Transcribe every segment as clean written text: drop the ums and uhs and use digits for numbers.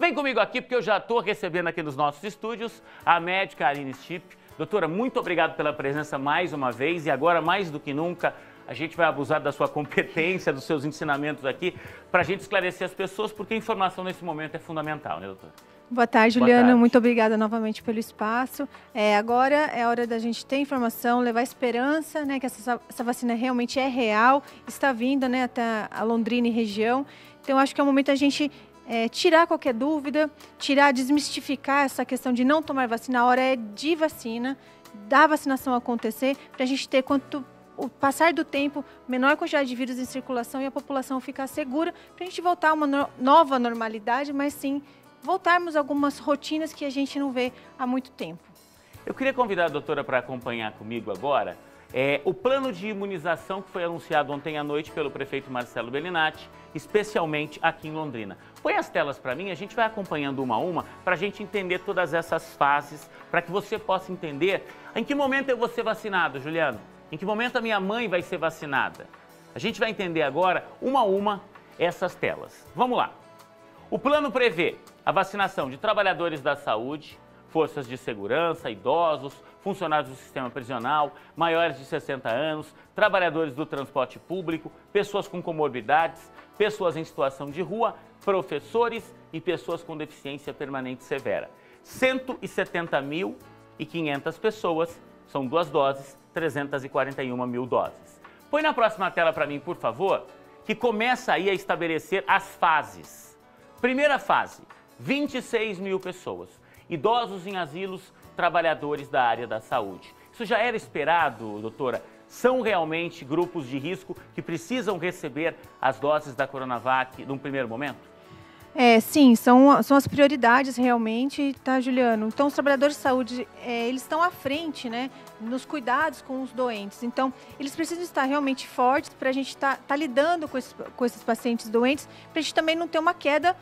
Vem comigo aqui porque eu já estou recebendo aqui nos nossos estúdios a médica Aline Stipp. Doutora, muito obrigado pela presença mais uma vez e agora mais do que nunca a gente vai abusar da sua competência, dos seus ensinamentos aqui para a gente esclarecer as pessoas porque a informação nesse momento é fundamental, né, doutora? Boa tarde, Juliana. Muito obrigada novamente pelo espaço. Agora é hora da gente ter informação, levar esperança, né, que essa vacina realmente é real, está vindo, né, até a Londrina e região. Então, acho que é o momento da gente tirar qualquer dúvida, desmistificar essa questão de não tomar vacina. A hora é de vacina, da vacinação acontecer, para a gente ter o passar do tempo, menor quantidade de vírus em circulação e a população ficar segura, para a gente voltar a uma nova normalidade, mas sim voltarmos a algumas rotinas que a gente não vê há muito tempo. Eu queria convidar a doutora para acompanhar comigo agora o plano de imunização que foi anunciado ontem à noite pelo prefeito Marcelo Bellinati, especialmente aqui em Londrina. Põe as telas para mim, a gente vai acompanhando uma a uma para a gente entender todas essas fases, para que você possa entender em que momento eu vou ser vacinado, Juliano, em que momento a minha mãe vai ser vacinada. A gente vai entender agora, uma a uma, essas telas. Vamos lá. O plano prevê a vacinação de trabalhadores da saúde, forças de segurança, idosos, funcionários do sistema prisional, maiores de 60 anos, trabalhadores do transporte público, pessoas com comorbidades, pessoas em situação de rua, professores e pessoas com deficiência permanente severa. 170.500 pessoas, são 2 doses, 341 mil doses. Põe na próxima tela para mim, por favor, que começa aí a estabelecer as fases. Primeira fase, 26 mil pessoas, idosos em asilos, trabalhadores da área da saúde. Isso já era esperado, doutora? São realmente grupos de risco que precisam receber as doses da Coronavac num primeiro momento? Sim, são as prioridades realmente, tá, Juliano? Então, os trabalhadores de saúde, eles estão à frente, né, nos cuidados com os doentes. Então, eles precisam estar realmente fortes para a gente estar lidando com esses pacientes doentes, para a gente também não ter uma queda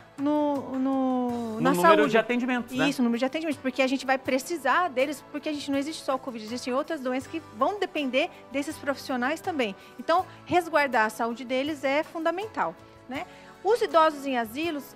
na saúde. Número de atendimentos, né? Isso, no número de atendimentos, porque a gente vai precisar deles, porque a gente não existe só o Covid, existem outras doenças que vão depender desses profissionais também. Então, resguardar a saúde deles é fundamental, né? Os idosos em asilos,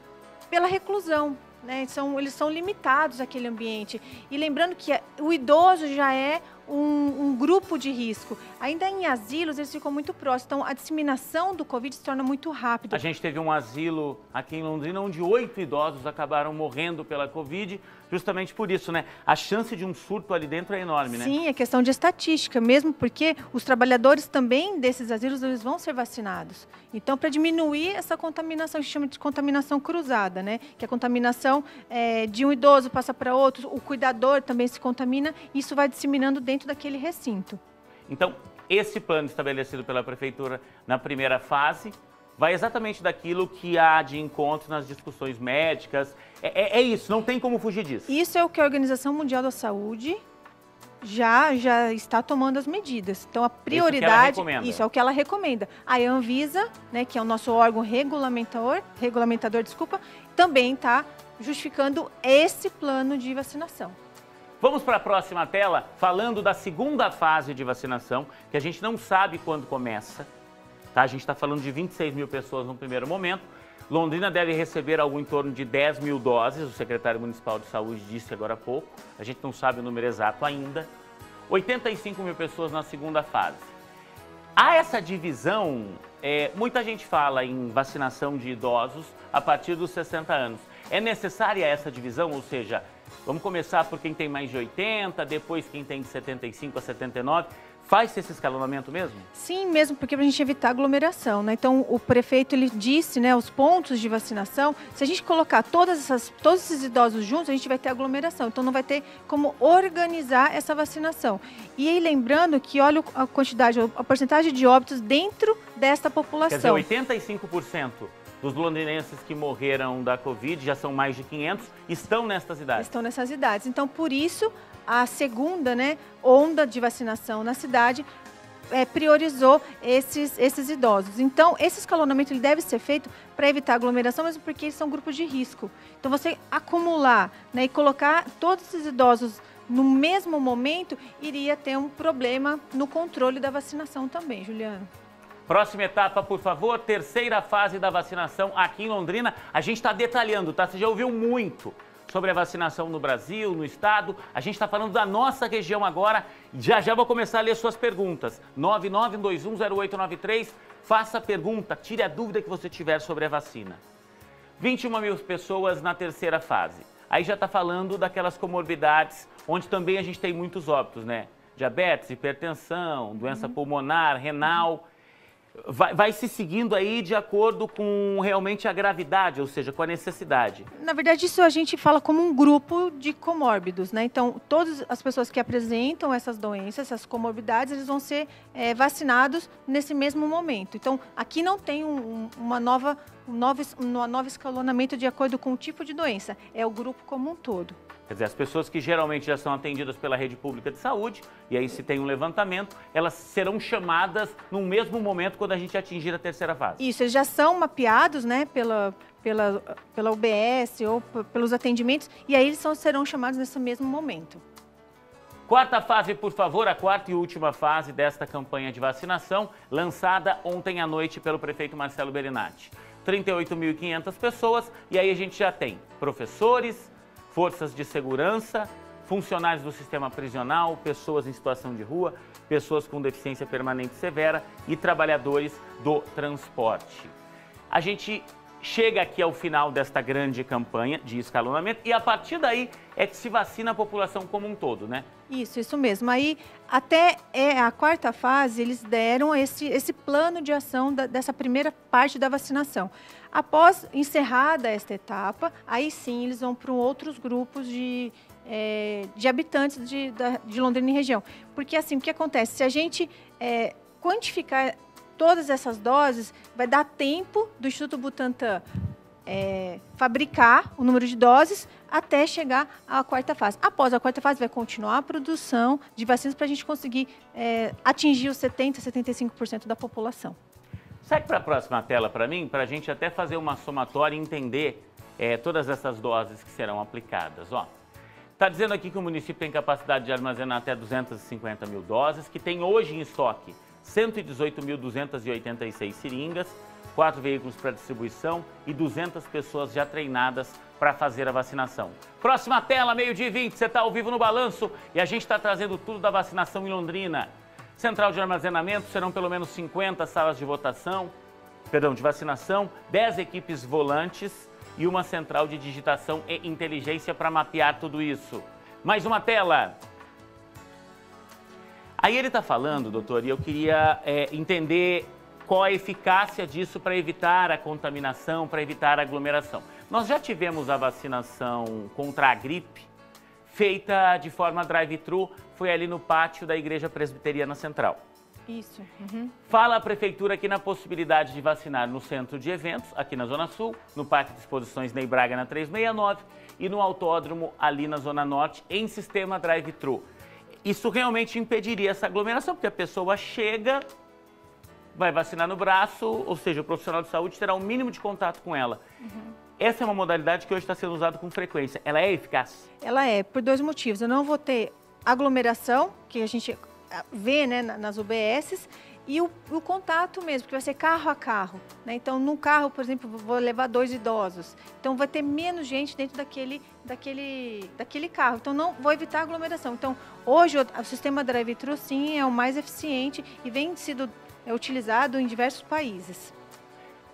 pela reclusão, né? Eles são limitados àquele ambiente. E lembrando que o idoso já é um grupo de risco. Ainda em asilos, eles ficam muito próximos. Então, a disseminação do Covid se torna muito rápida. A gente teve um asilo aqui em Londrina onde 8 idosos acabaram morrendo pela Covid, justamente por isso, né? A chance de um surto ali dentro é enorme, né? Sim, é questão de estatística, mesmo porque os trabalhadores também desses asilos, eles vão ser vacinados. Então, para diminuir essa contaminação, a gente chama de contaminação cruzada, né? Que a contaminação de um idoso passa para outro, o cuidador também se contamina, e isso vai disseminando dentro daquele recinto. Então, esse plano estabelecido pela Prefeitura na primeira fase vai exatamente daquilo que há de encontro nas discussões médicas. É isso, não tem como fugir disso. Isso é o que a Organização Mundial da Saúde já está tomando as medidas. Então, a prioridade, isso é o que ela recomenda. A Anvisa, né, que é o nosso órgão regulamentador, também está justificando esse plano de vacinação. Vamos para a próxima tela, falando da segunda fase de vacinação, que a gente não sabe quando começa. Tá? A gente está falando de 26 mil pessoas no primeiro momento. Londrina deve receber algo em torno de 10 mil doses, o secretário municipal de saúde disse agora há pouco. A gente não sabe o número exato ainda. 85 mil pessoas na segunda fase. Há essa divisão, muita gente fala em vacinação de idosos a partir dos 60 anos. É necessária essa divisão, ou seja, vamos começar por quem tem mais de 80, depois quem tem de 75 a 79. Faz esse escalonamento mesmo? Sim, mesmo porque para a gente evitar aglomeração, né? Então, o prefeito, ele disse, né, os pontos de vacinação, se a gente colocar todos esses idosos juntos, a gente vai ter aglomeração. Então, não vai ter como organizar essa vacinação. E aí, lembrando que, olha a quantidade, a porcentagem de óbitos dentro desta população. Quer dizer, 85% dos londrinenses que morreram da Covid, já são mais de 500, estão nessas idades. Estão nessas idades. Então, por isso, a segunda, né, onda de vacinação na cidade priorizou esses idosos. Então, esse escalonamento ele deve ser feito para evitar aglomeração, mesmo porque eles são grupos de risco. Então, você acumular, né, e colocar todos esses idosos no mesmo momento, iria ter um problema no controle da vacinação também, Juliano. Próxima etapa, por favor, terceira fase da vacinação aqui em Londrina. A gente está detalhando, tá? Você já ouviu muito sobre a vacinação no Brasil, no estado. A gente está falando da nossa região agora. Já vou começar a ler suas perguntas. 99210893. Faça a pergunta, tire a dúvida que você tiver sobre a vacina. 21 mil pessoas na terceira fase. Aí já está falando daquelas comorbidades, onde também a gente tem muitos óbitos, né? Diabetes, hipertensão, doença pulmonar, renal. Vai se seguindo aí de acordo com realmente a gravidade, ou seja, com a necessidade. Na verdade, isso a gente fala como um grupo de comórbidos, né? Então, todas as pessoas que apresentam essas doenças, essas comorbidades, eles vão ser vacinados nesse mesmo momento. Então, aqui não tem um novo escalonamento de acordo com o tipo de doença, é o grupo como um todo. Quer dizer, as pessoas que geralmente já são atendidas pela rede pública de saúde, e aí se tem um levantamento, elas serão chamadas no mesmo momento quando a gente atingir a terceira fase. Isso, eles já são mapeados, né, pela UBS ou pelos atendimentos, e aí eles serão chamados nesse mesmo momento. Quarta fase, por favor, a quarta e última fase desta campanha de vacinação, lançada ontem à noite pelo prefeito Marcelo Bellinati. 38.500 pessoas, e aí a gente já tem professores, forças de segurança, funcionários do sistema prisional, pessoas em situação de rua, pessoas com deficiência permanente severa e trabalhadores do transporte. A gente chega aqui ao final desta grande campanha de escalonamento e a partir daí é que se vacina a população como um todo, né? Isso mesmo. Aí, até a quarta fase, eles deram esse plano de ação dessa primeira parte da vacinação. Após encerrada esta etapa, aí sim eles vão para outros grupos de habitantes de Londrina e região. Porque assim, o que acontece? Se a gente quantificar todas essas doses, vai dar tempo do Instituto Butantan fabricar o número de doses até chegar à quarta fase. Após a quarta fase, vai continuar a produção de vacinas para a gente conseguir atingir os 70%, 75% da população. Segue para a próxima tela para mim, para a gente até fazer uma somatória e entender todas essas doses que serão aplicadas. Está dizendo aqui que o município tem capacidade de armazenar até 250 mil doses, que tem hoje em estoque 118.286 seringas, 4 veículos para distribuição e 200 pessoas já treinadas para fazer a vacinação. Próxima tela, 12h20, você está ao vivo no Balanço e a gente está trazendo tudo da vacinação em Londrina. Central de armazenamento, serão pelo menos 50 salas de vacinação, 10 equipes volantes e uma central de digitação e inteligência para mapear tudo isso. Mais uma tela. Aí ele está falando, doutor, e eu queria entender qual a eficácia disso para evitar a contaminação, para evitar a aglomeração. Nós já tivemos a vacinação contra a gripe feita de forma drive-thru, foi ali no pátio da Igreja Presbiteriana Central. Isso. Fala a Prefeitura aqui na possibilidade de vacinar no Centro de Eventos, aqui na Zona Sul, no Parque de Exposições Ney Braga, na 369, e no Autódromo, ali na Zona Norte, em sistema drive-thru. Isso realmente impediria essa aglomeração, porque a pessoa chega, vai vacinar no braço, ou seja, o profissional de saúde terá o mínimo de contato com ela. Essa é uma modalidade que hoje está sendo usada com frequência. Ela é eficaz? Ela é, por dois motivos. Eu não vou ter aglomeração, que a gente vê, né, nas UBSs, e o contato mesmo, que vai ser carro a carro, né? Então, num carro, por exemplo, vou levar 2 idosos. Então, vai ter menos gente dentro daquele carro. Então, não vou evitar aglomeração. Então, hoje, o sistema drive-thru, sim, é o mais eficiente e vem sido utilizado em diversos países.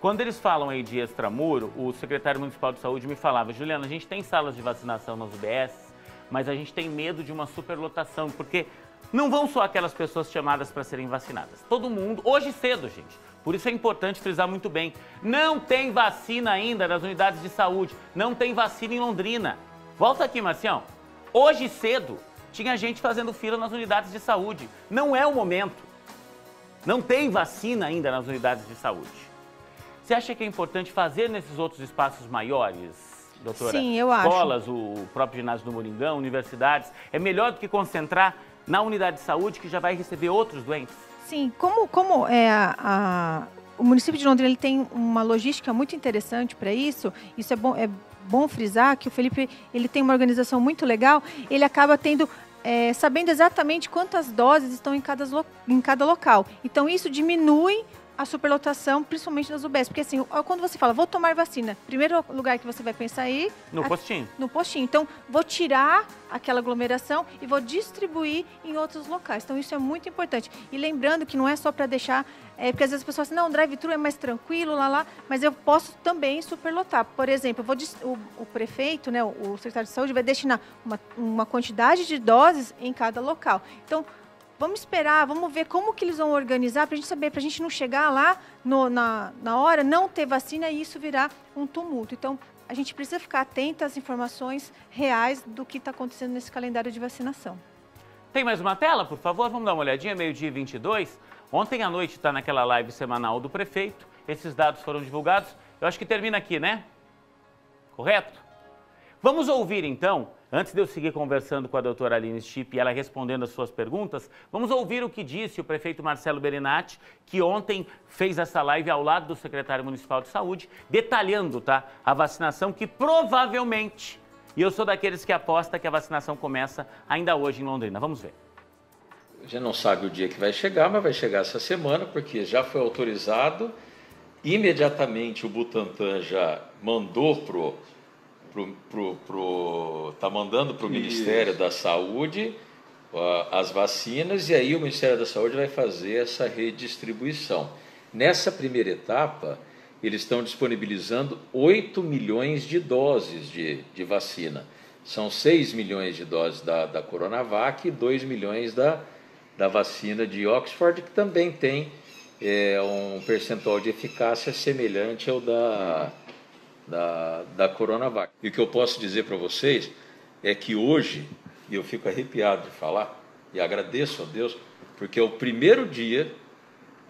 Quando eles falam aí de extramuro, o secretário municipal de saúde me falava: Juliana, a gente tem salas de vacinação nas UBS, mas a gente tem medo de uma superlotação, porque não vão só aquelas pessoas chamadas para serem vacinadas. Todo mundo, hoje cedo, gente. Por isso é importante frisar muito bem. Não tem vacina ainda nas unidades de saúde. Não tem vacina em Londrina. Volta aqui, Marcião. Hoje cedo, tinha gente fazendo fila nas unidades de saúde. Não é o momento. Não tem vacina ainda nas unidades de saúde. Você acha que é importante fazer nesses outros espaços maiores, doutora? Sim, eu acho. Escolas, o próprio ginásio do Moringão, universidades. É melhor do que concentrar na unidade de saúde que já vai receber outros doentes? Sim, como o município de Londrina ele tem uma logística muito interessante para isso, é bom frisar que o Felipe ele tem uma organização muito legal, ele acaba tendo... sabendo exatamente quantas doses estão em cada local. Então, isso diminui a superlotação, principalmente das UBS. Porque assim, quando você fala, vou tomar vacina, primeiro lugar que você vai pensar aí... No postinho. No postinho. Então, vou tirar aquela aglomeração e vou distribuir em outros locais. Então, isso é muito importante. E lembrando que não é só para deixar... porque às vezes as pessoas falam assim, não, drive-thru é mais tranquilo, mas eu posso também superlotar. Por exemplo, o prefeito, né, o secretário de saúde vai destinar uma quantidade de doses em cada local. Então, vamos esperar, vamos ver como que eles vão organizar para a gente saber, para a gente não chegar lá na hora, não ter vacina e isso virar um tumulto. Então, a gente precisa ficar atento às informações reais do que está acontecendo nesse calendário de vacinação. Tem mais uma tela, por favor? Vamos dar uma olhadinha, meio-dia 22. Ontem à noite está naquela live semanal do prefeito, esses dados foram divulgados. Eu acho que termina aqui, né? Correto? Vamos ouvir então, antes de eu seguir conversando com a doutora Aline Stipp e ela respondendo as suas perguntas, vamos ouvir o que disse o prefeito Marcelo Bellinati, que ontem fez essa live ao lado do secretário municipal de saúde, detalhando, tá, a vacinação que provavelmente, e eu sou daqueles que aposta que a vacinação começa ainda hoje em Londrina. Vamos ver. A gente não sabe o dia que vai chegar, mas vai chegar essa semana, porque já foi autorizado. Imediatamente o Butantan já mandou tá mandando para o Ministério da Saúde as vacinas, e aí o Ministério da Saúde vai fazer essa redistribuição. Nessa primeira etapa, eles estão disponibilizando 8 milhões de doses de vacina. São 6 milhões de doses da Coronavac e 2 milhões da vacina de Oxford, que também tem um percentual de eficácia semelhante ao da Coronavac. E o que eu posso dizer para vocês é que hoje, e eu fico arrepiado de falar, e agradeço a Deus, porque é o primeiro dia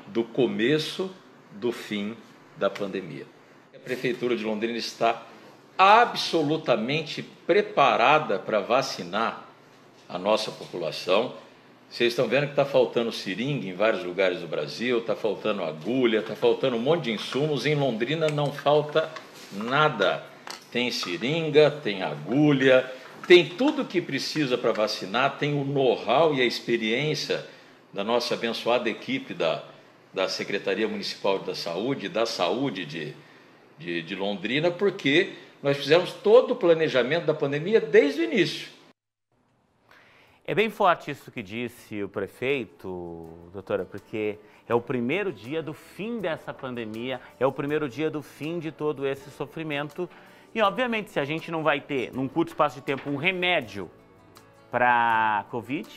do começo do fim da pandemia. A Prefeitura de Londrina está absolutamente preparada para vacinar a nossa população. Vocês estão vendo que está faltando seringa em vários lugares do Brasil, está faltando agulha, está faltando um monte de insumos. Em Londrina não falta nada. Tem seringa, tem agulha, tem tudo que precisa para vacinar, tem o know-how e a experiência da nossa abençoada equipe da Secretaria Municipal da Saúde de Londrina, porque nós fizemos todo o planejamento da pandemia desde o início. É bem forte isso que disse o prefeito, doutora, porque é o primeiro dia do fim dessa pandemia, é o primeiro dia do fim de todo esse sofrimento. E, obviamente, se a gente não vai ter, num curto espaço de tempo, um remédio para a Covid,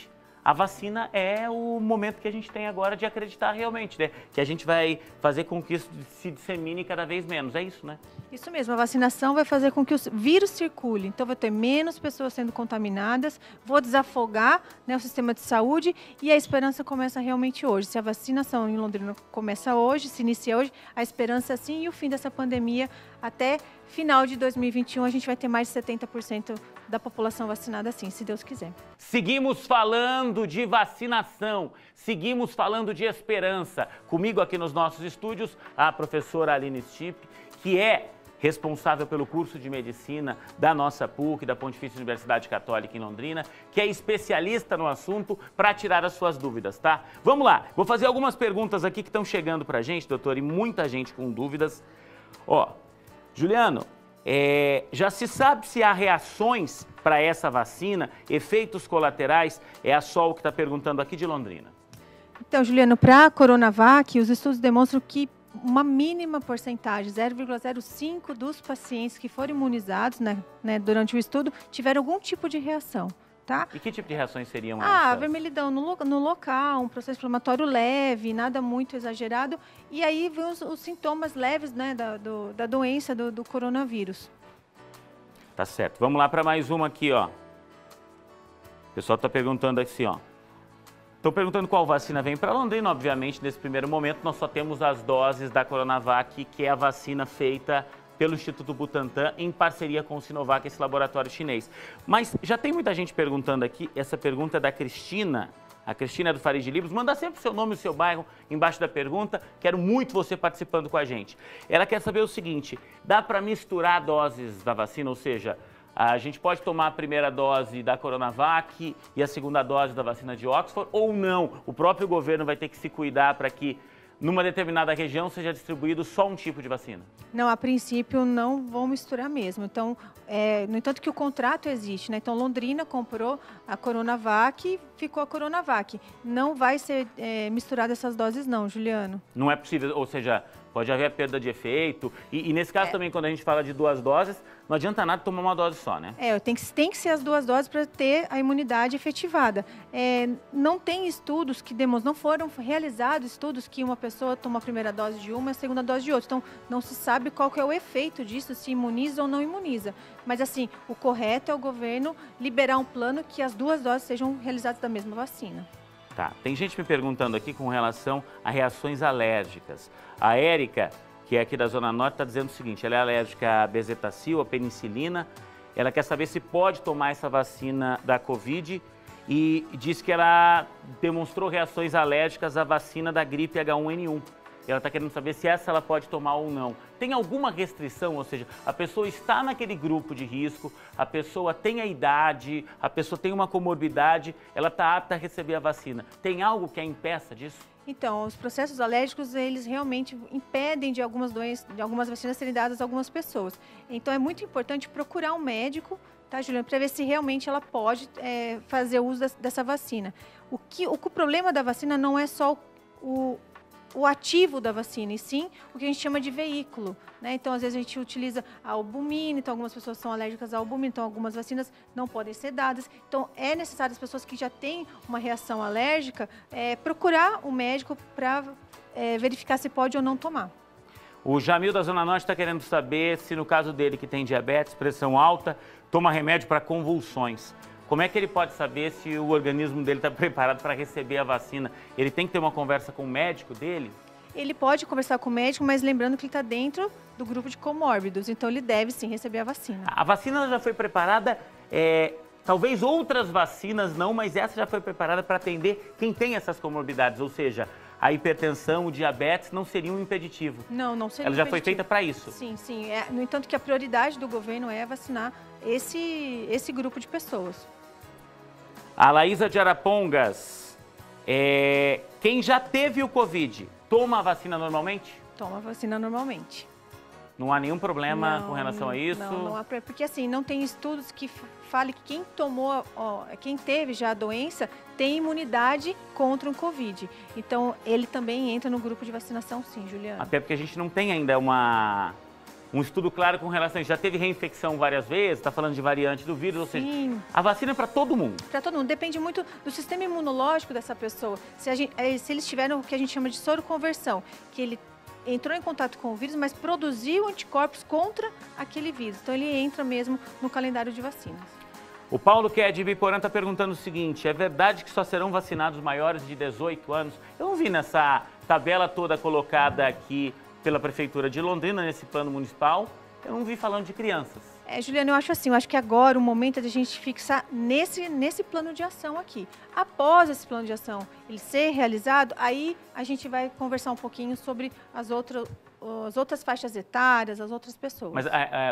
a vacina é o momento que a gente tem agora de acreditar realmente, né? Que a gente vai fazer com que isso se dissemine cada vez menos, é isso, né? Isso mesmo, a vacinação vai fazer com que o vírus circule, então vai ter menos pessoas sendo contaminadas, vou desafogar, né, o sistema de saúde e a esperança começa realmente hoje. Se a vacinação em Londrina começa hoje, se inicia hoje, a esperança sim, e o fim dessa pandemia até final de 2021 a gente vai ter mais de 70% da população vacinada sim, se Deus quiser. Seguimos falando de vacinação, seguimos falando de esperança. Comigo aqui nos nossos estúdios, a professora Aline Stipp, que é responsável pelo curso de medicina da nossa PUC, da Pontifícia Universidade Católica em Londrina, que é especialista no assunto para tirar as suas dúvidas, tá? Vamos lá, vou fazer algumas perguntas aqui que estão chegando para a gente, doutor, e muita gente com dúvidas. Ó, Juliano, já se sabe se há reações para essa vacina, efeitos colaterais? É a Sol que está perguntando aqui de Londrina. Então, Juliano, para a Coronavac, os estudos demonstram que uma mínima porcentagem, 0,05 dos pacientes que foram imunizados né, durante o estudo, tiveram algum tipo de reação. Tá? E que tipo de reações seriam essas? Vermelhidão no local, um processo inflamatório leve, nada muito exagerado. E aí vem os sintomas leves, né, da doença do coronavírus. Tá certo. Vamos lá para mais uma aqui, ó. O pessoal está perguntando assim, ó. Estão perguntando qual vacina vem para Londrina. Obviamente, nesse primeiro momento, nós só temos as doses da Coronavac, que é a vacina feita pelo Instituto Butantan, em parceria com o Sinovac, esse laboratório chinês. Mas já tem muita gente perguntando aqui, essa pergunta é da Cristina. A Cristina é do Farid Libros. Manda sempre o seu nome e o seu bairro embaixo da pergunta. Quero muito você participando com a gente. Ela quer saber o seguinte, dá para misturar doses da vacina, ou seja, a gente pode tomar a primeira dose da Coronavac e a segunda dose da vacina de Oxford ou não? O próprio governo vai ter que se cuidar para que numa determinada região seja distribuído só um tipo de vacina? Não, a princípio não vão misturar mesmo. Então, no entanto que o contrato existe, né? Então, Londrina comprou a Coronavac e ficou a Coronavac. Não vai ser misturada essas doses não, Juliano. Não é possível, ou seja, pode haver perda de efeito. E nesse caso também, quando a gente fala de 2 doses, não adianta nada tomar uma dose só, né? Tem que ser as 2 doses para ter a imunidade efetivada. Não tem estudos que demonstram, não foram realizados estudos que uma pessoa toma a primeira dose de uma e a segunda dose de outra. Então, não se sabe qual que é o efeito disso, se imuniza ou não imuniza. Mas, assim, o correto é o governo liberar um plano que as 2 doses sejam realizadas da mesma vacina. Tá, tem gente me perguntando aqui com relação a reações alérgicas. A Érica, que é aqui da Zona Norte, está dizendo o seguinte, ela é alérgica a bezetacil, a penicilina, ela quer saber se pode tomar essa vacina da Covid e diz que ela demonstrou reações alérgicas à vacina da gripe H1N1. Ela está querendo saber se essa ela pode tomar ou não. Tem alguma restrição, ou seja, a pessoa está naquele grupo de risco, a pessoa tem a idade, a pessoa tem uma comorbidade, ela está apta a receber a vacina. Tem algo que a impeça disso? Então, os processos alérgicos, eles realmente impedem de algumas doenças, de algumas vacinas serem dadas a algumas pessoas. Então, é muito importante procurar um médico, tá, Juliana, para ver se realmente ela pode fazer uso dessa vacina. O problema da vacina não é só o ativo da vacina, e sim o que a gente chama de veículo, né? Então, às vezes a gente utiliza a albumina, então algumas pessoas são alérgicas à albumina, então algumas vacinas não podem ser dadas. Então, é necessário as pessoas que já têm uma reação alérgica procurar o médico para verificar se pode ou não tomar. O Jamil da Zona Norte está querendo saber se no caso dele que tem diabetes, pressão alta, toma remédio para convulsões. Como é que ele pode saber se o organismo dele está preparado para receber a vacina? Ele tem que ter uma conversa com o médico dele? Ele pode conversar com o médico, mas lembrando que ele está dentro do grupo de comórbidos, então ele deve sim receber a vacina. A vacina já foi preparada, talvez outras vacinas não, mas essa já foi preparada para atender quem tem essas comorbidades, ou seja, a hipertensão, o diabetes não seria um impeditivo. Não seria. Ela já foi feita para isso. Sim. No entanto que a prioridade do governo é vacinar esse grupo de pessoas. A Laísa de Arapongas, quem já teve o Covid, toma a vacina normalmente? Toma a vacina normalmente. Não há nenhum problema com relação a isso? Não há, porque assim, não tem estudos que falem que quem tomou, quem teve já a doença, tem imunidade contra o Covid. Então, ele também entra no grupo de vacinação, sim, Juliana. Até porque a gente não tem ainda um estudo claro com relação a isso. Já teve reinfecção várias vezes, está falando de variante do vírus, ou seja, a vacina é para todo mundo. Para todo mundo. Depende muito do sistema imunológico dessa pessoa. Se eles tiveram o que a gente chama de soroconversão, que ele entrou em contato com o vírus, mas produziu anticorpos contra aquele vírus. Então, ele entra mesmo no calendário de vacinas. O Paulo, que é de Ibiporã, está perguntando o seguinte, é verdade que só serão vacinados maiores de 18 anos? Eu não vi nessa tabela toda colocada aqui pela Prefeitura de Londrina, nesse plano municipal, eu não vi falando de crianças. Juliana, eu acho que agora o momento é de a gente fixar nesse plano de ação aqui. Após esse plano de ação ele ser realizado, aí a gente vai conversar um pouquinho sobre as outras faixas etárias, as outras pessoas. Mas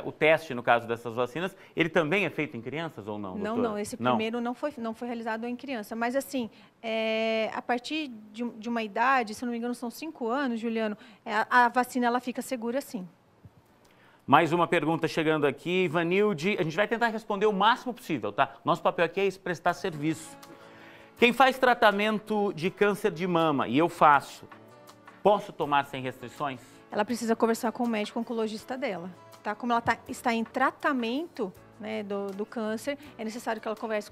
o teste, no caso dessas vacinas, ele também é feito em crianças ou não, doutora? Não, esse primeiro não foi realizado em criança. Mas assim, a partir de uma idade, se eu não me engano são 5 anos, Juliano, a vacina ela fica segura sim. Mais uma pergunta chegando aqui, Ivanilde. A gente vai tentar responder o máximo possível, tá? Nosso papel aqui é prestar serviço. Quem faz tratamento de câncer de mama, e eu faço, posso tomar sem restrições? Ela precisa conversar com o médico oncologista dela, tá? Como ela está em tratamento, né, do câncer, é necessário que ela converse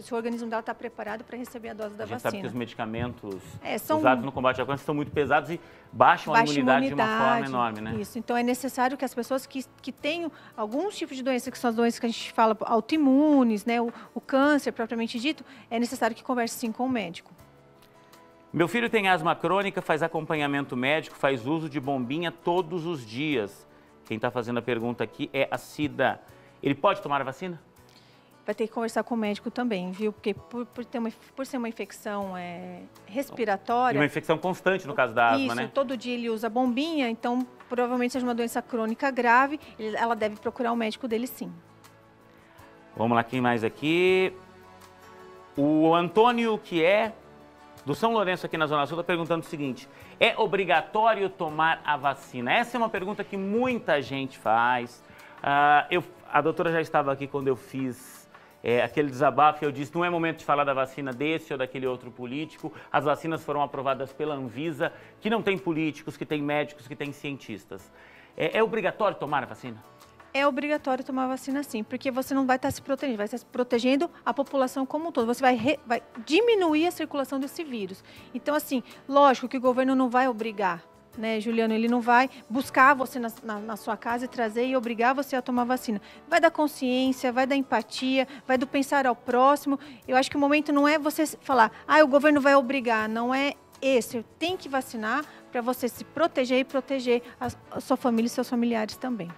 se o organismo dela está preparado para receber a dose da vacina. A gente sabe que os medicamentos são usados no combate ao câncer são muito pesados e baixam a imunidade de uma forma enorme, né? Isso, então é necessário que as pessoas que tenham algum tipo de doença, que são as doenças que a gente fala autoimunes, né, o câncer propriamente dito, é necessário que converse sim com o médico. Meu filho tem asma crônica, faz acompanhamento médico, faz uso de bombinha todos os dias. Quem está fazendo a pergunta aqui é a Cida. Ele pode tomar a vacina? Vai ter que conversar com o médico também, viu? Porque por ser uma infecção respiratória... E uma infecção constante no caso da asma, né? Isso, todo dia ele usa bombinha, então provavelmente seja uma doença crônica grave, ela deve procurar o médico dele sim. Vamos lá, quem mais aqui? O Antônio, que é do São Lourenço aqui na Zona Sul, está perguntando o seguinte: é obrigatório tomar a vacina? Essa é uma pergunta que muita gente faz. A doutora já estava aqui quando eu fiz aquele desabafo, eu disse, não é momento de falar da vacina desse ou daquele outro político. As vacinas foram aprovadas pela Anvisa, que não tem políticos, que tem médicos, que tem cientistas. É obrigatório tomar a vacina? É obrigatório tomar a vacina sim, porque você não vai estar se protegendo, vai estar protegendo a população como um todo. Você vai diminuir a circulação desse vírus. Então, assim, lógico que o governo não vai obrigar, né, Juliano? Ele não vai buscar você na sua casa e trazer e obrigar você a tomar vacina. Vai da consciência, vai da empatia, vai do pensar ao próximo. Eu acho que o momento não é você falar, o governo vai obrigar, não é esse. Tem que vacinar para você se proteger e proteger a sua família e seus familiares também.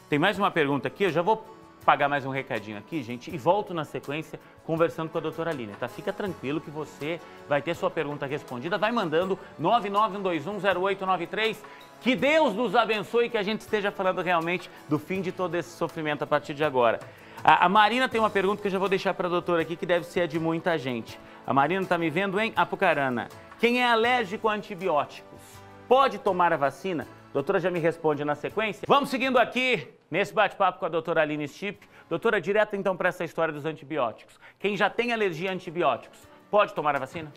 Tem mais uma pergunta aqui, eu já vou pagar mais um recadinho aqui, gente, e volto na sequência conversando com a doutora Aline, tá? Fica tranquilo que você vai ter sua pergunta respondida, vai mandando 991210893, que Deus nos abençoe e que a gente esteja falando realmente do fim de todo esse sofrimento a partir de agora. A Marina tem uma pergunta que eu já vou deixar para a doutora aqui, que deve ser a de muita gente. A Marina está me vendo em Apucarana. Quem é alérgico a antibióticos pode tomar a vacina? A doutora já me responde na sequência. Vamos seguindo aqui nesse bate-papo com a doutora Aline Stipp. Doutora, direto então para essa história dos antibióticos. Quem já tem alergia a antibióticos, pode tomar a vacina?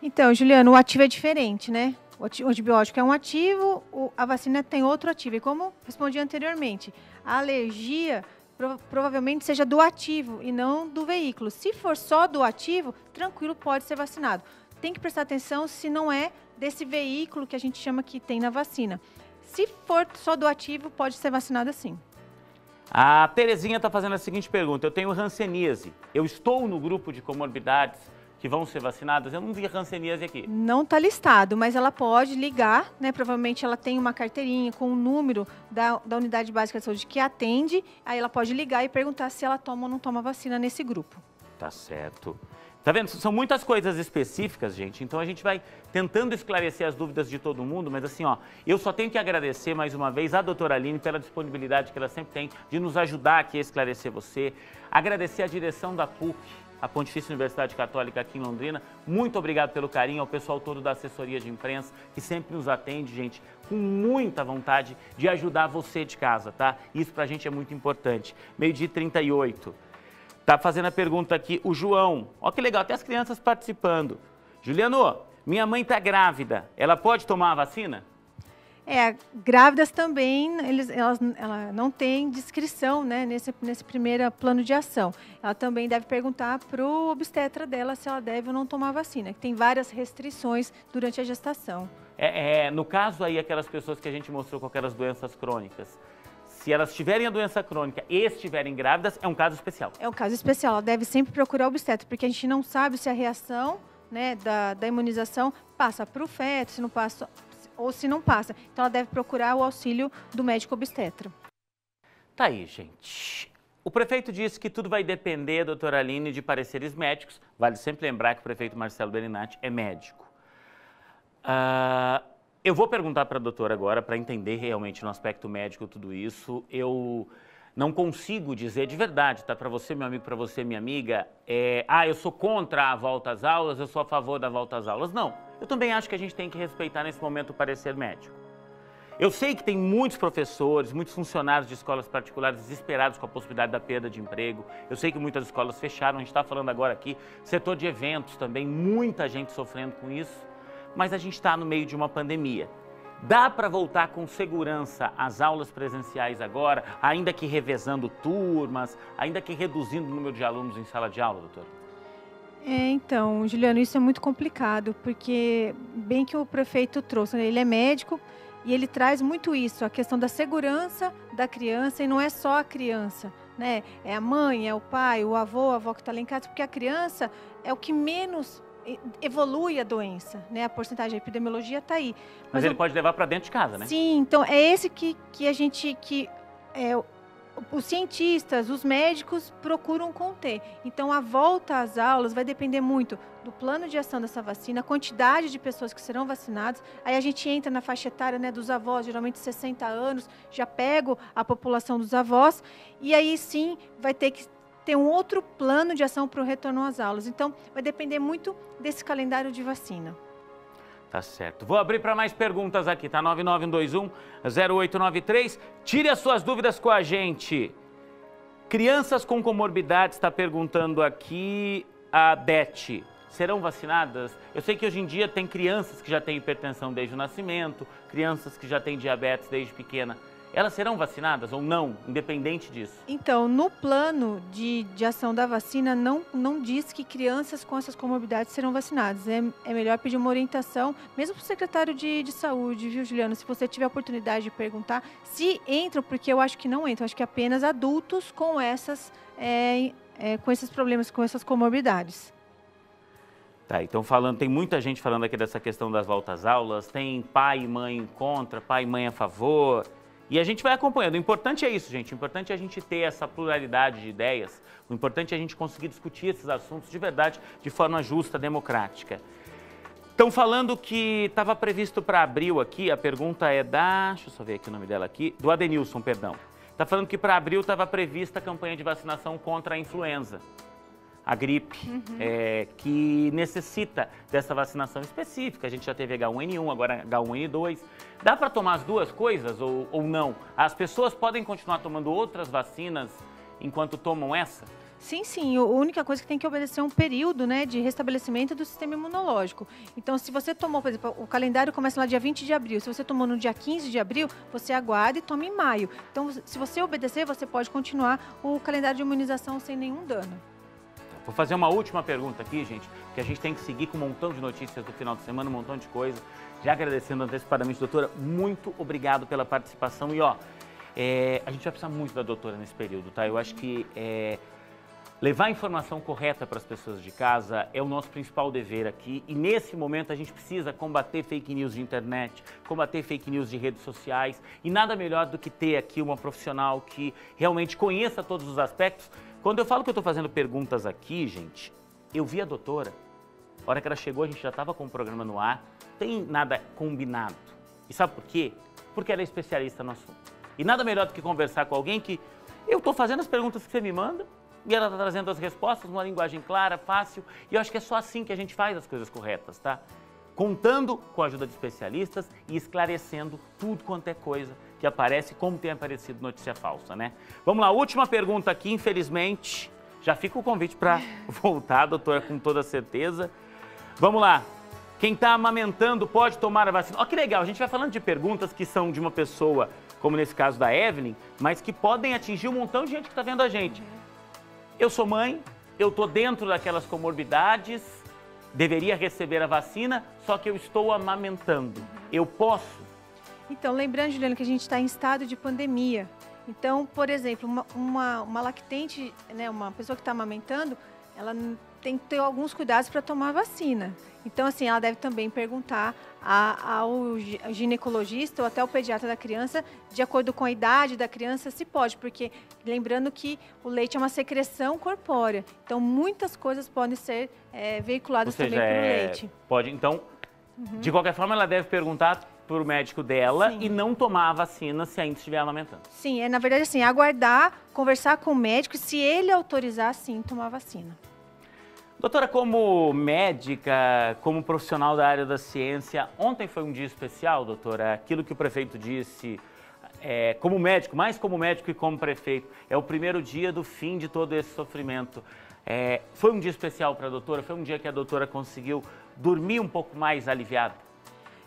Então, Juliano, o ativo é diferente, né? O antibiótico é um ativo, a vacina tem outro ativo. E como respondi anteriormente, a alergia provavelmente seja do ativo e não do veículo. Se for só do ativo, tranquilo, pode ser vacinado. Tem que prestar atenção se não é desse veículo que a gente chama que tem na vacina. Se for só do ativo, pode ser vacinada sim. A Terezinha está fazendo a seguinte pergunta: eu tenho hanseníase, eu estou no grupo de comorbidades que vão ser vacinadas? Eu não vi hanseníase aqui. Não está listado, mas ela pode ligar, né? Provavelmente ela tem uma carteirinha com o número da unidade básica de saúde que atende, aí ela pode ligar e perguntar se ela toma ou não toma vacina nesse grupo. Tá certo. Tá vendo? São muitas coisas específicas, gente, então a gente vai tentando esclarecer as dúvidas de todo mundo, mas assim, eu só tenho que agradecer mais uma vez a doutora Aline pela disponibilidade que ela sempre tem de nos ajudar aqui a esclarecer você, agradecer a direção da PUC, a Pontifícia Universidade Católica aqui em Londrina. Muito obrigado pelo carinho, ao pessoal todo da assessoria de imprensa, que sempre nos atende, gente, com muita vontade de ajudar você de casa, tá? Isso pra gente é muito importante. 12h38. Tá fazendo a pergunta aqui o João. Ó que legal, até as crianças participando. Juliano, minha mãe tá grávida, ela pode tomar a vacina? Grávidas também, ela não tem descrição, né, nesse primeiro plano de ação. Ela também deve perguntar para o obstetra dela se ela deve ou não tomar a vacina, que tem várias restrições durante a gestação. No caso aí, aquelas pessoas que a gente mostrou com aquelas doenças crônicas, se elas tiverem a doença crônica e estiverem grávidas, é um caso especial. É um caso especial, ela deve sempre procurar o obstetra, porque a gente não sabe se a reação, né, da imunização passa para o feto, se não passa ou se não passa. Então ela deve procurar o auxílio do médico obstetra. Tá aí, gente. O prefeito disse que tudo vai depender, doutora Aline, de pareceres médicos. Vale sempre lembrar que o prefeito Marcelo Bellinati é médico. Eu vou perguntar para a doutora agora, para entender realmente no aspecto médico tudo isso. Eu não consigo dizer de verdade, tá? Para você, meu amigo, para você, minha amiga, eu sou contra a volta às aulas, eu sou a favor da volta às aulas. Não, eu também acho que a gente tem que respeitar nesse momento o parecer médico. Eu sei que tem muitos professores, muitos funcionários de escolas particulares desesperados com a possibilidade da perda de emprego. Eu sei que muitas escolas fecharam, a gente está falando agora aqui, setor de eventos também, muita gente sofrendo com isso. Mas a gente está no meio de uma pandemia. Dá para voltar com segurança às aulas presenciais agora, ainda que revezando turmas, ainda que reduzindo o número de alunos em sala de aula, doutora? Então, Juliano, isso é muito complicado, porque bem que o prefeito trouxe, né? Ele é médico e ele traz muito isso, a questão da segurança da criança, e não é só a criança, né? É a mãe, é o pai, o avô, a avó que está lá em casa, porque a criança é o que menos evolui a doença, né? A porcentagem de epidemiologia está aí. Mas ele pode levar para dentro de casa, né? Sim, então é esse que os cientistas, os médicos procuram conter. Então a volta às aulas vai depender muito do plano de ação dessa vacina, a quantidade de pessoas que serão vacinadas. Aí a gente entra na faixa etária, né, dos avós, geralmente 60 anos, já pego a população dos avós, e aí sim vai ter que ter um outro plano de ação para o retorno às aulas. Então, vai depender muito desse calendário de vacina. Tá certo. Vou abrir para mais perguntas aqui, tá? 9921-0893. Tire as suas dúvidas com a gente. Crianças com comorbidades, está perguntando aqui a Beth. Serão vacinadas? Eu sei que hoje em dia tem crianças que já têm hipertensão desde o nascimento, crianças que já têm diabetes desde pequena. Elas serão vacinadas ou não, independente disso? Então, no plano de ação da vacina, não diz que crianças com essas comorbidades serão vacinadas. É melhor pedir uma orientação, mesmo para o secretário de saúde, viu, Juliana? Se você tiver a oportunidade de perguntar se entram, porque eu acho que não entram. Acho que apenas adultos com com esses problemas, com essas comorbidades. Tá, então tem muita gente falando aqui dessa questão das voltas às aulas, tem pai e mãe contra, pai e mãe a favor... E a gente vai acompanhando. O importante é isso, gente. O importante é a gente ter essa pluralidade de ideias. O importante é a gente conseguir discutir esses assuntos de verdade, de forma justa, democrática. Estão falando que estava previsto para abril aqui, a pergunta é deixa eu só ver aqui o nome dela aqui, do Adenilson, perdão. Está falando que para abril estava prevista a campanha de vacinação contra a influenza, a gripe, que necessita dessa vacinação específica. A gente já teve H1N1, agora H1N2. Dá para tomar as duas coisas ou não? As pessoas podem continuar tomando outras vacinas enquanto tomam essa? Sim, sim. A única coisa que tem que obedecer é um período, né, de restabelecimento do sistema imunológico. Então, se você tomou, por exemplo, o calendário começa lá dia 20 de abril. Se você tomou no dia 15 de abril, você aguarda e toma em maio. Então, se você obedecer, você pode continuar o calendário de imunização sem nenhum dano. Vou fazer uma última pergunta aqui, gente, porque a gente tem que seguir com um montão de notícias do final de semana, um montão de coisa. Já agradecendo antecipadamente, doutora, muito obrigado pela participação. E, ó, a gente vai precisar muito da doutora nesse período, tá? Eu acho que levar a informação correta para as pessoas de casa é o nosso principal dever aqui. E, nesse momento, a gente precisa combater fake news de internet, combater fake news de redes sociais. E nada melhor do que ter aqui uma profissional que realmente conheça todos os aspectos. Quando eu falo que eu estou fazendo perguntas aqui, gente, eu vi a doutora. A hora que ela chegou, a gente já estava com o programa no ar. Não tem nada combinado. E sabe por quê? Porque ela é especialista no assunto. E nada melhor do que conversar com alguém que eu estou fazendo as perguntas que você me manda e ela está trazendo as respostas numa linguagem clara, fácil. E eu acho que é só assim que a gente faz as coisas corretas, tá? Contando com a ajuda de especialistas e esclarecendo tudo quanto é coisa que aparece, como tem aparecido notícia falsa, né? Vamos lá, última pergunta aqui, infelizmente. Já fica o convite para voltar, doutora, com toda certeza. Vamos lá. Quem está amamentando pode tomar a vacina? Ó, que legal, a gente vai falando de perguntas que são de uma pessoa, como nesse caso da Evelyn, mas que podem atingir um montão de gente que está vendo a gente. Eu sou mãe, eu estou dentro daquelas comorbidades, deveria receber a vacina, só que eu estou amamentando. Eu posso? Então, lembrando, Juliana, que a gente está em estado de pandemia. Então, por exemplo, uma lactente, né, uma pessoa que está amamentando, ela tem que ter alguns cuidados para tomar a vacina. Então, assim, ela deve também perguntar ao ginecologista ou até ao pediatra da criança, de acordo com a idade da criança, se pode. Porque, lembrando que o leite é uma secreção corpórea. Então, muitas coisas podem ser veiculadas também pelo leite. Pode, então, de qualquer forma, ela deve perguntar para o médico dela. Sim. E não tomar a vacina se ainda estiver amamentando. Sim, na verdade, assim, aguardar, conversar com o médico, se ele autorizar, sim, tomar a vacina. Doutora, como médica, como profissional da área da ciência, ontem foi um dia especial, doutora? Aquilo que o prefeito disse, como médico, mais como médico e como prefeito, é o primeiro dia do fim de todo esse sofrimento. Foi um dia especial para a doutora? Foi um dia que a doutora conseguiu dormir um pouco mais aliviada?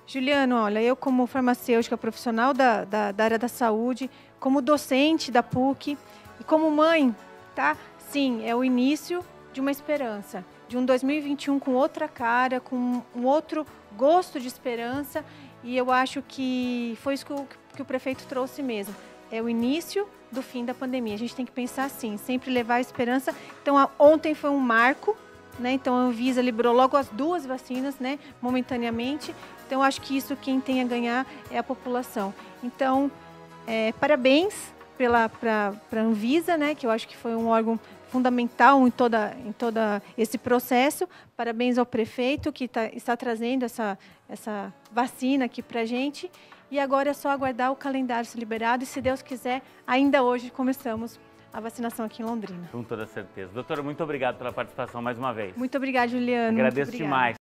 Juliano, olha, eu como farmacêutica profissional da área da saúde, como docente da PUC e como mãe, tá? Sim, é o início de uma esperança, de um 2021 com outra cara, com um outro gosto de esperança, e eu acho que foi isso que o prefeito trouxe mesmo. É o início do fim da pandemia. A gente tem que pensar assim, sempre levar a esperança. Então, ontem foi um marco, né? Então, a Anvisa liberou logo as 2 vacinas, né? Momentaneamente. Então, eu acho que isso quem tem a ganhar é a população. Então, parabéns para a Anvisa, né? Que eu acho que foi um órgão fundamental em toda esse processo. Parabéns ao prefeito que está trazendo essa vacina aqui para a gente. E agora é só aguardar o calendário ser liberado e, se Deus quiser, ainda hoje começamos a vacinação aqui em Londrina. Com toda certeza. Doutora, muito obrigado pela participação mais uma vez. Muito obrigada, Juliano. Agradeço demais.